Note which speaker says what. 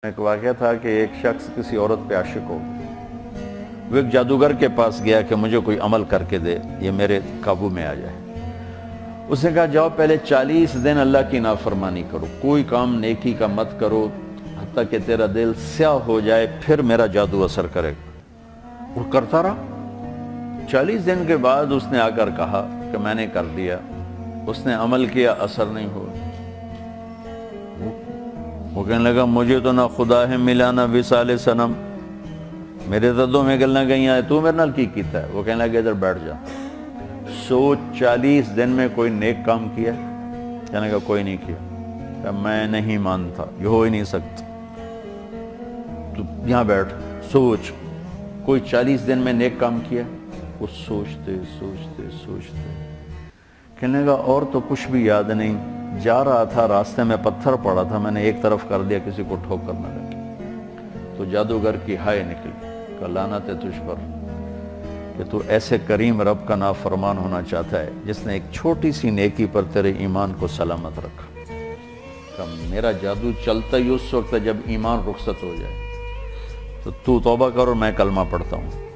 Speaker 1: ایک واقعہ تھا کہ ایک شخص کسی عورت پہ عاشق ہو گیا۔ وہ ایک جادوگر کے پاس گیا کہ مجھے کوئی عمل کر کے دے، یہ میرے قابو میں آ جائے۔ اس نے کہا جاؤ پہلے 40 دن اللہ کی نافرمانی کرو، کوئی کام نیکی کا مت کرو حتیٰ کہ تیرا دل سیاہ ہو جائے، پھر میرا جادو اثر کرے گا۔ وہ کرتا رہا۔ 40 دن کے بعد اس نے آ کر کہا کہ میں نے کر دیا۔ اس نے عمل کیا، اثر نہیں ہوا۔ وہ کہنے لگا مجھے تو نہ خدا ہے ملا نہ وصال صنم، میرے تو دو میں گلنا گئی ہیں، تو میرے نال کی کیتا ہے؟ وہ کہنے لگا ادھر بیٹھ جا، سوچ 40 دن میں کوئی نیک کام کیا؟ کہنے لگا کوئی نہیں کیا۔ کہ میں نہیں مانتا، یہ ہو ہی نہیں سکتا، تو یہاں بیٹھ سوچ کوئی 40 دن میں نیک کام کیا؟ وہ سوچتے سوچتے سوچتے کہنے لگا اور تو کچھ بھی یاد نہیں، جا رہا تھا راستے میں پتھر پڑا تھا، میں نے ایک طرف کر دیا کسی کو ٹھوکر نہ لگی۔ تو جادوگر کی ہائے نکلی کہ لعنت ہے تجھ پر کہ تو ایسے کریم رب کا نافرمان ہونا چاہتا ہے جس نے ایک چھوٹی سی نیکی پر تیرے ایمان کو سلامت رکھا۔ کہ میرا جادو چلتا ہی اس وقت ہے جب ایمان رخصت ہو جائے، تو توبہ کر اور میں کلمہ پڑھتا ہوں۔